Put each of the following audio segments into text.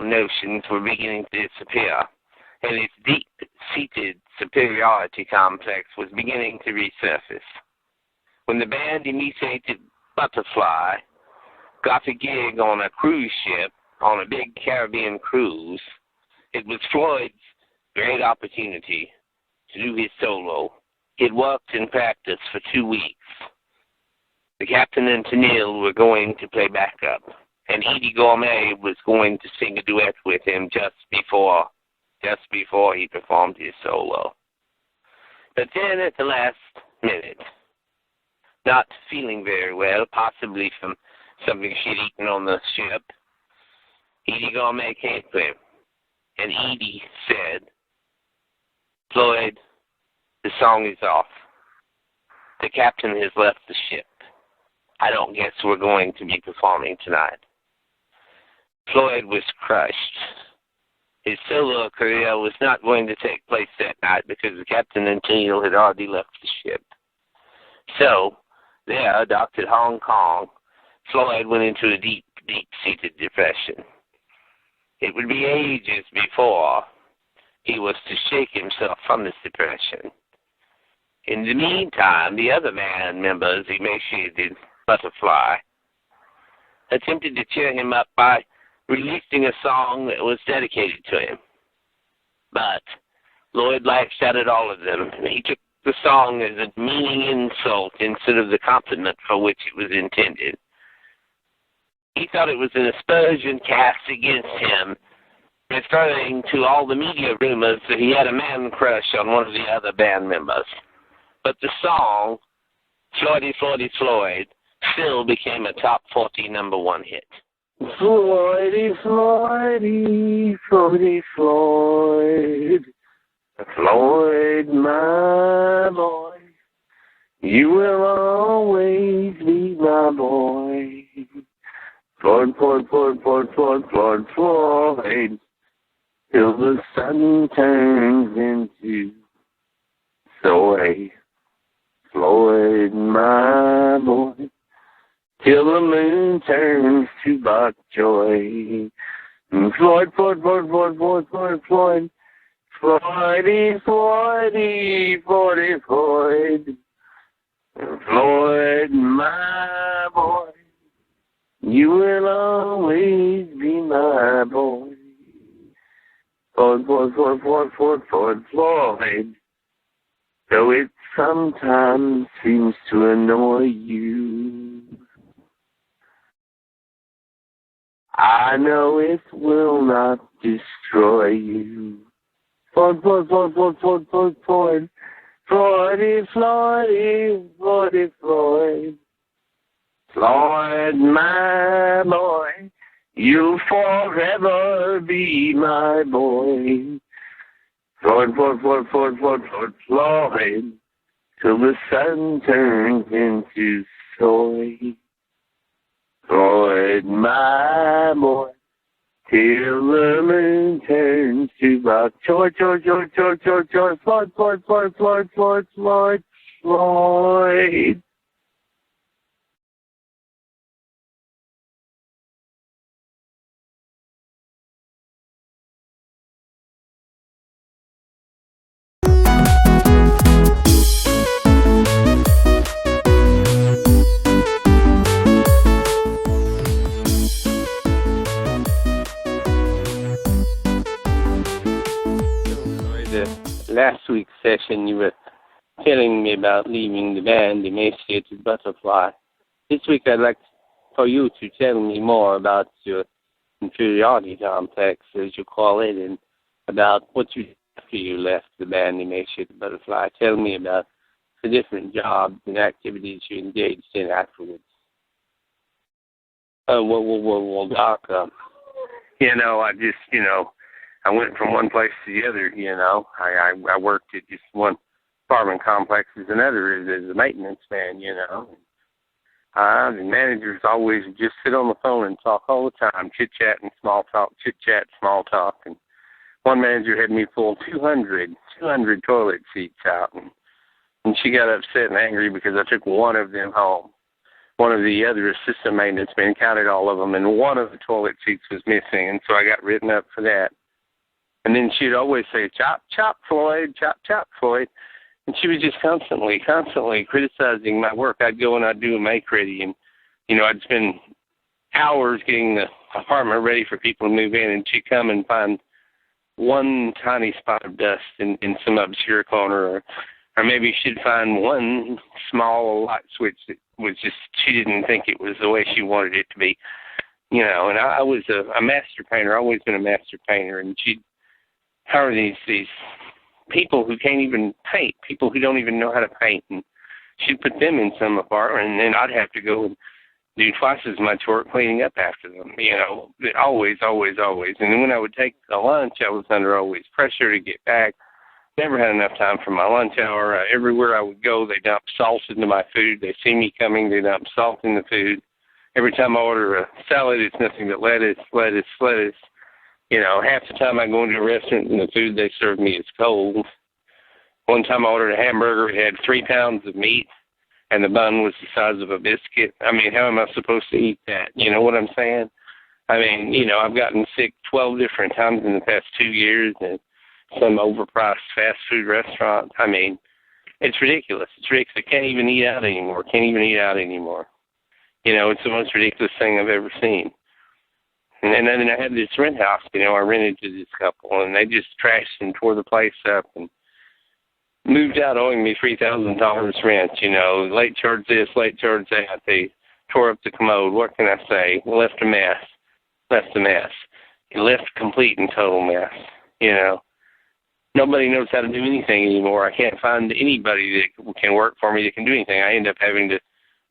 notions were beginning to disappear, and its deep-seated superiority complex was beginning to resurface. When the band imitated Butterfly got a gig on a cruise ship on a big Caribbean cruise, it was Floyd's great opportunity to do his solo. He'd worked in practice for 2 weeks. The captain and Tennille were going to play backup, and Edie Gourmet was going to sing a duet with him just before he performed his solo. But then at the last minute, not feeling very well, possibly from something she'd eaten on the ship, Edie Gourmet came to him, and Edie said, "Floyd, the song is off. The captain has left the ship. I don't guess we're going to be performing tonight." Floyd was crushed. His solo career was not going to take place that night because the captain and Tennille had already left the ship. So, there, docked at Hong Kong, Floyd went into a deep, deep-seated depression. It would be ages before he was to shake himself from this depression. In the meantime, the other band members, emaciated Butterfly, attempted to cheer him up by releasing a song that was dedicated to him. But Lloyd laughed out at all of them. He took the song as a meaning insult instead of the compliment for which it was intended. He thought it was an aspersion cast against him, referring to all the media rumors that he had a man crush on one of the other band members. But the song, Floydy, Floydy, Floyd, still became a top 40 #1 hit. Floydy, Floydy, Floydy, Floyd. Floyd, my boy, you will always be my boy. Floyd, Floyd, Floyd, Floyd, Floyd, Floyd, Floyd, till the sun turns into soy. Floyd, my boy, till the moon turns to bok choy. Floyd, Floyd, Floyd, Floyd, Floyd, Floyd, Floyd, Floydy, Floydy, Floydy, Floyd, Floyd, my boy, you will always be my boy. Floyd, Floyd, Floyd, Floyd, Floyd, Floyd, Floyd, though it sometimes seems to annoy you, I know it will not destroy you. Floyd, Floyd, Floyd, Floyd, Floyd, Floyd, Floyd, Floydy, Floydy, Floydy, Floyd, Floyd, my boy, you'll forever be my boy. Floyd, Floyd, Floyd, Floyd, Floyd, Floyd, Floyd, till the sun turns into soy. Floyd, my boy, till the moon turns to bok choy, choy, choy, choy, choy, choy, Floyd, Floyd, Floyd, Floyd, Floyd, Floyd, Floyd. Last week's session, you were telling me about leaving the band, Emaciated Butterfly. This week, I'd like for you to tell me more about your inferiority complex, as you call it, and about what you did after you left the band, Emaciated Butterfly. Tell me about the different jobs and activities you engaged in afterwards. Well, Doc, I went from one place to the other, I worked at just one apartment complex as another as a maintenance man, The managers always just sit on the phone and talk all the time, chit-chat and small talk, chit-chat, small talk. And one manager had me pull 200 toilet seats out, and she got upset and angry because I took one of them home. one of the other assistant maintenance men counted all of them, and one of the toilet seats was missing, and so I got written up for that. And then she'd always say, chop, chop, Floyd, chop, chop, Floyd. And she was just constantly criticizing my work. I'd go and I'd do a make ready, and, I'd spend hours getting the apartment ready for people to move in, and she'd come and find one tiny spot of dust in some obscure corner, or maybe she'd find one small light switch that was just, she didn't think it was the way she wanted it to be. And I was a master painter, always been a master painter, and she'd hire these people who can't even paint, people who don't even know how to paint, and she'd put them in some apartment, and then I'd have to go and do twice as much work cleaning up after them, always. And then when I would take a lunch, I was under always pressure to get back. Never had enough time for my lunch hour. Everywhere I would go, they dump salt into my food. They see me coming, they dump salt in the food. Every time I order a salad, it's nothing but lettuce. Half the time I go into a restaurant and the food they serve me is cold. One time I ordered a hamburger. It had 3 pounds of meat, and the bun was the size of a biscuit. I mean, how am I supposed to eat that? You know what I'm saying? I mean, I've gotten sick 12 different times in the past 2 years at some overpriced fast food restaurant. I mean, it's ridiculous. I can't even eat out anymore. It's the most ridiculous thing I've ever seen. And then I had this rent house, I rented to this couple, and they just trashed and tore the place up and moved out owing me $3,000 rent, late charge this, late charge that. They tore up the commode. What can I say? Left a mess. It left complete and total mess, Nobody knows how to do anything anymore. I can't find anybody that can work for me that can do anything. I end up having to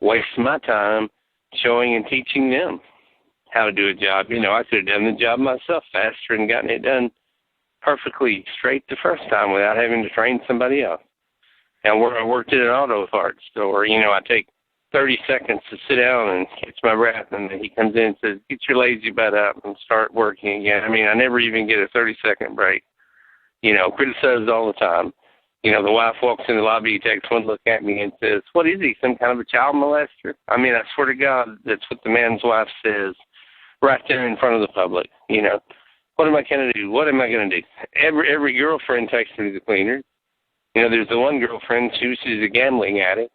waste my time showing and teaching them how to do a job. I could have done the job myself faster and gotten it done perfectly straight the first time without having to train somebody else. And where I worked at an auto parts store, I take 30 seconds to sit down and catch my breath, and then he comes in and says, get your lazy butt up and start working again. I mean, I never even get a 30-second break. Criticized all the time. The wife walks in the lobby, takes one look at me and says, what is he, some kind of a child molester? I mean, I swear to God, that's what the man's wife says right there in front of the public. What am I going to do? What am I going to do? Every girlfriend takes me to the cleaner. There's the one girlfriend, she's a gambling addict.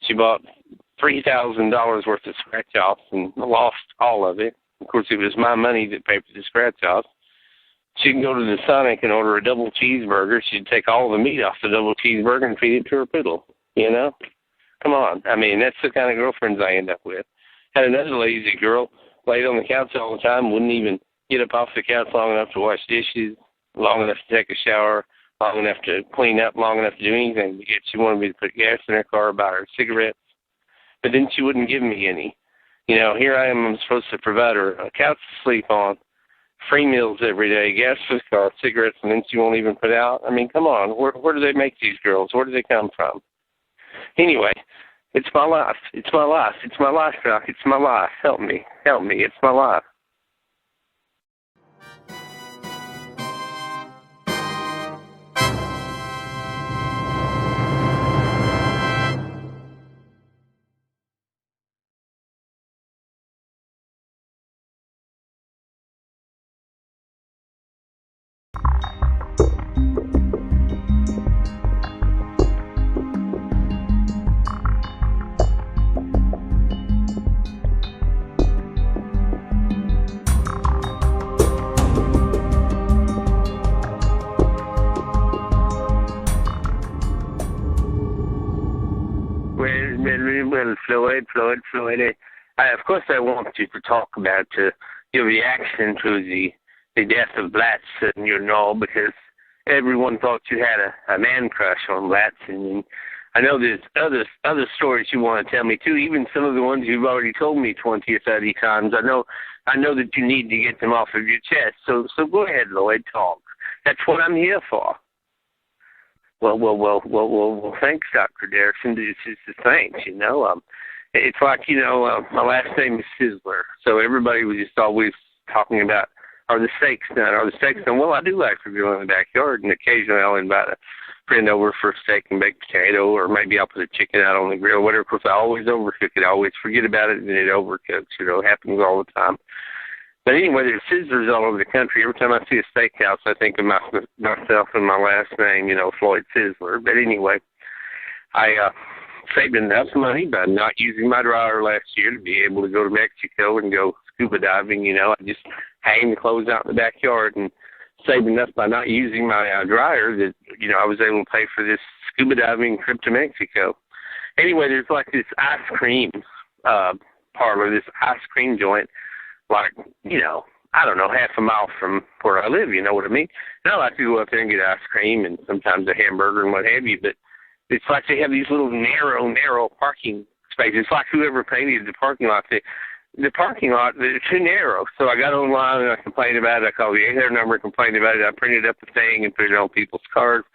She bought $3,000 worth of scratch-offs and lost all of it. Of course, it was my money that paid for the scratch-offs. She can go to the Sonic and order a double cheeseburger. She'd take all the meat off the double cheeseburger and feed it to her poodle, Come on. I mean, that's the kind of girlfriends I end up with. Had another lazy girl, laid on the couch all the time, wouldn't even get up off the couch long enough to wash dishes, long enough to take a shower, long enough to clean up, long enough to do anything. But yet she wanted me to put gas in her car, buy her cigarettes. But then she wouldn't give me any. Here I am, I'm supposed to provide her a couch to sleep on, free meals every day, gas for the car, cigarettes, and then she won't even put out. I mean, come on, where do they make these girls? Where do they come from? Anyway, it's my life. It's my life. It's my life, Doc. It's my life. Help me. It's my life. Well, Floyd. Of course I want you to talk about your reaction to the death of Blatson, because everyone thought you had a man crush on Blatson. And I know there's other stories you want to tell me, too, even some of the ones you've already told me 20 or 30 times. I know that you need to get them off of your chest. So go ahead, Lloyd, talk. That's what I'm here for. Well, thanks, Dr. Derrickson. Thanks, It's like, my last name is Sizzler, so everybody was just always talking about, are the steaks done? Well, I do like to go in the backyard, and occasionally I'll invite friend over for a steak and baked potato, or maybe I'll put a chicken out on the grill, whatever. Of course, I always overcook it. I always forget about it, and it overcooks. It happens all the time. But anyway, there's Sizzlers all over the country. Every time I see a steakhouse, I think of myself and my last name, Floyd Sizzler. But anyway, I saved enough money by not using my dryer last year to be able to go to Mexico and go scuba diving. I just hang the clothes out in the backyard, and saved enough by not using my dryer that, I was able to pay for this scuba diving trip to Mexico. Anyway, there's like this ice cream parlor, this ice cream joint, like, I don't know, half a mile from where I live, you know what I mean? And I like to go up there and get ice cream and sometimes a hamburger and what have you, but it's like they have these little narrow parking spaces. It's like whoever painted the parking lot, the parking lot, they're too narrow. So I got online and I complained about it. I called the 800 number and complained about it. I printed up the thing and put it on people's cars.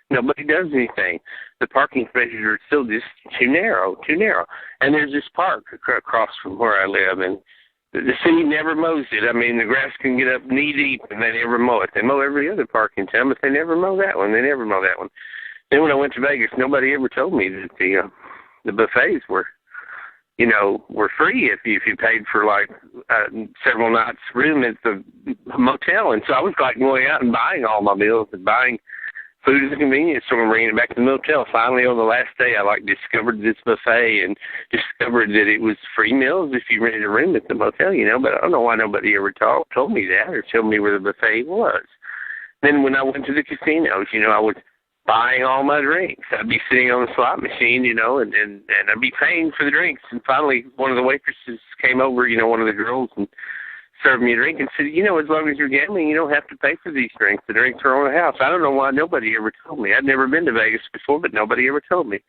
Nobody does anything. The parking spaces are still just too narrow. And there's this park across from where I live, and the city never mows it. I mean, the grass can get up knee deep, and they never mow it. They mow every other park in town, but they never mow that one. Then when I went to Vegas, nobody ever told me that the buffets were free if you paid for like several nights room at the motel. And so I was like going out and buying all my meals and buying food at the convenience store and bringing it back to the motel. Finally, on the last day, I discovered this buffet and discovered that it was free meals if you rented a room at the motel, But I don't know why nobody ever told me that or told me where the buffet was. Then when I went to the casinos, I was buying all my drinks. I'd be sitting on the slot machine, and I'd be paying for the drinks. And finally, one of the waitresses came over, one of the girls, and served me a drink and said, as long as you're gambling, you don't have to pay for these drinks. The drinks are on the house. I don't know why nobody ever told me. I'd never been to Vegas before, but nobody ever told me.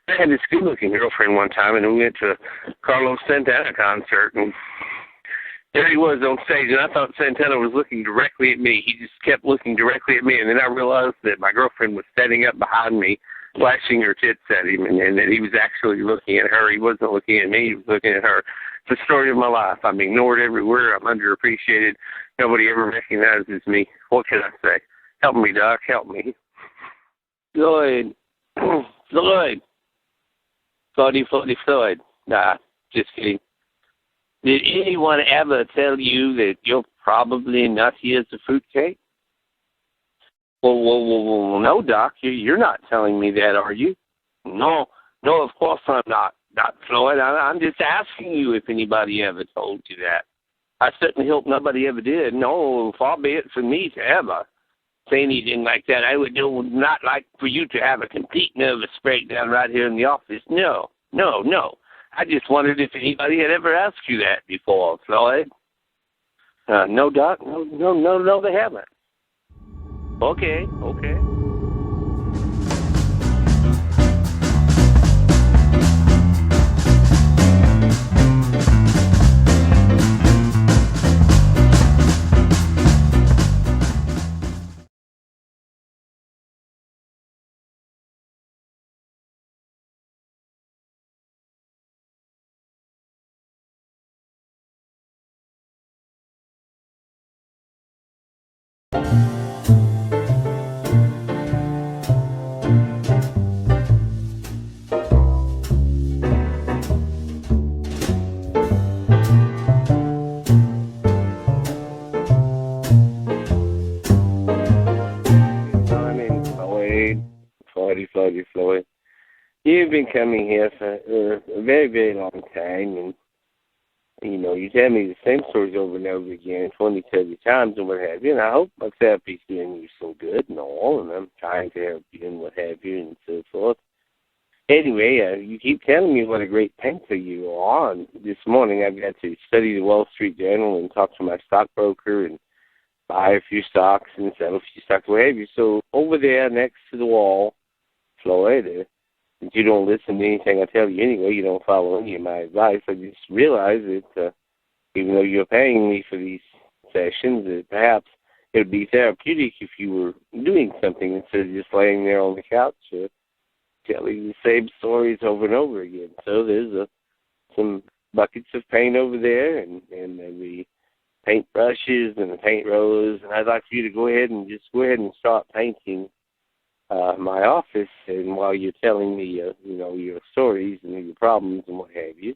I had this good-looking girlfriend one time, and we went to a Carlos Santana concert, and there he was on stage, and I thought Santana was looking directly at me. He just kept looking directly at me, and then I realized that my girlfriend was standing up behind me, flashing her tits at him, and that he was actually looking at her. He wasn't looking at me. He was looking at her. It's the story of my life. I'm ignored everywhere. I'm underappreciated. Nobody ever recognizes me. What can I say? Help me, Doc. Help me. Floyd. Floyd. Floyd. Nah, just kidding. Did anyone ever tell you that you're probably nutty as a fruitcake? Well, no, Doc. You're not telling me that, are you? No, of course I'm not. Not Floyd. I'm just asking you if anybody ever told you that. I certainly hope nobody ever did. No, far be it from me to ever say anything like that. I would not like for you to have a complete nervous breakdown right here in the office. No. I just wondered if anybody had ever asked you that before, Floyd. No, Doc. No, they haven't. Okay. Floyd. You've been coming here for a very, very long time, and, you tell me the same stories over and over again, 20, 30 times and what have you, and I hope my therapy's doing you so good and all, and I'm trying to help you and what have you and so forth. Anyway, you keep telling me what a great painter you are, and this morning I've got to study the Wall Street Journal and talk to my stockbroker and buy a few stocks and sell a few stocks, what have you. So over there next to the wall, Floyd, you don't listen to anything I tell you anyway. You don't follow any of my advice. I just realize that even though you're paying me for these sessions, that perhaps it would be therapeutic if you were doing something instead of just laying there on the couch telling the same stories over and over again. So there's some buckets of paint over there and the paint brushes and the paint rollers, and I'd like for you to go ahead and start painting my office, and while you're telling me, your stories and your problems and what have you.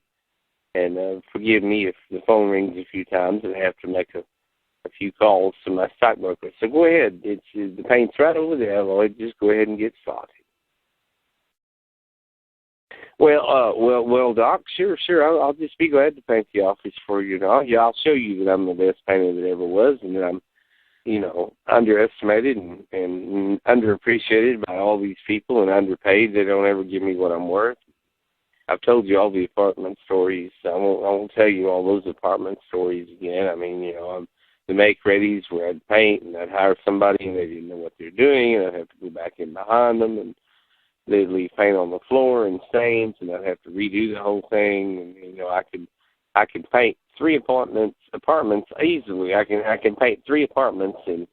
And forgive me if the phone rings a few times and I have to make a few calls to my stockbroker. So go ahead. The paint's right over there, Lloyd. Just go ahead and get started. Well, Doc. Sure. I'll just be glad to paint the office for you. Yeah, I'll show you that I'm the best painter that ever was, and that I'm, underestimated and underappreciated by all these people and underpaid. They don't ever give me what I'm worth. I've told you all the apartment stories. I won't tell you all those apartment stories again. I mean, the make-readies where I'd paint and I'd hire somebody and they didn't know what they're doing, and I'd have to go back in behind them, and they'd leave paint on the floor and stains, and I'd have to redo the whole thing. And I could paint 3 apartments easily. I can paint 3 apartments in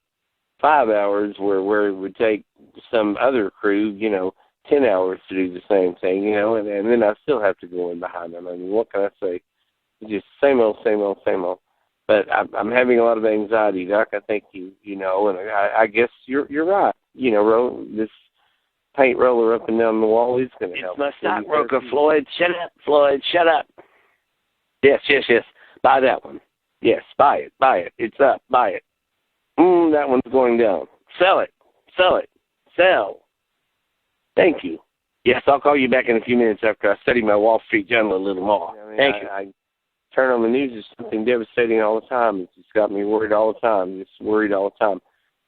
5 hours, where it would take some other crew, 10 hours to do the same thing, and then I still have to go in behind them. I mean, what can I say? Just same old. But I'm having a lot of anxiety, Doc. I think and I guess you're right. This paint roller up and down the wall is going to help. It's my stockbroker, Floyd. Shut up, Floyd. Shut up. Yes. Buy that one. Yes, buy it. It's up. Buy it. That one's going down. Sell it. Sell. Thank you. Yes, I'll call you back in a few minutes after I study my Wall Street Journal a little more. Thank you. I turn on the news, there's something devastating all the time. It's just got me worried all the time.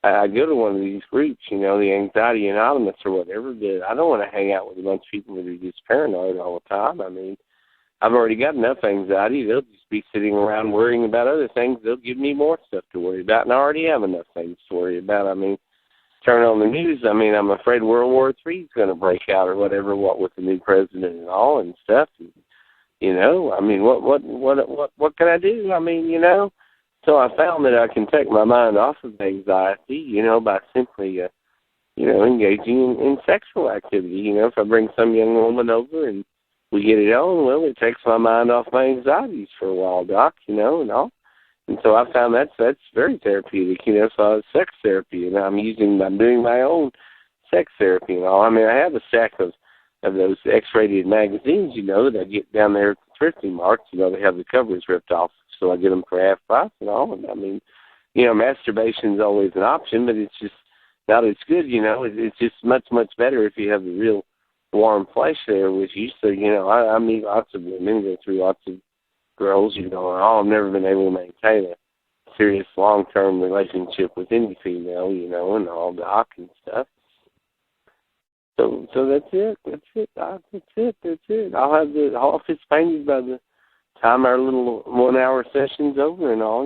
I go to one of these groups, the Anxiety Anonymous or whatever, but I don't want to hang out with a bunch of people that are just paranoid all the time. I mean, I've already got enough anxiety. They'll just be sitting around worrying about other things. They'll give me more stuff to worry about, and I already have enough things to worry about. I mean, turn on the news, I'm afraid World War III is going to break out or whatever, what with the new president and all and stuff. And, what can I do? So I found that I can take my mind off of anxiety, by simply, engaging in sexual activity. If I bring some young woman over and we get it on, well, it takes my mind off my anxieties for a while, Doc, and all. And so I found that's very therapeutic, so sex therapy, and I'm doing my own sex therapy and all. I mean, I have a stack of those X-rated magazines, that I get down there at the thrifty marts. They have the covers ripped off, so I get them for half price and all. And I mean, masturbation's always an option, but it's just not as good, It's just much, much better if you have the real warm flesh there with you. So, I meet lots of women, go through lots of girls, and all. I've never been able to maintain a serious long-term relationship with any female, and all Doc and stuff. So that's it, Doc. That's it. I'll have the office painted by the time our little 1-hour session's over and all,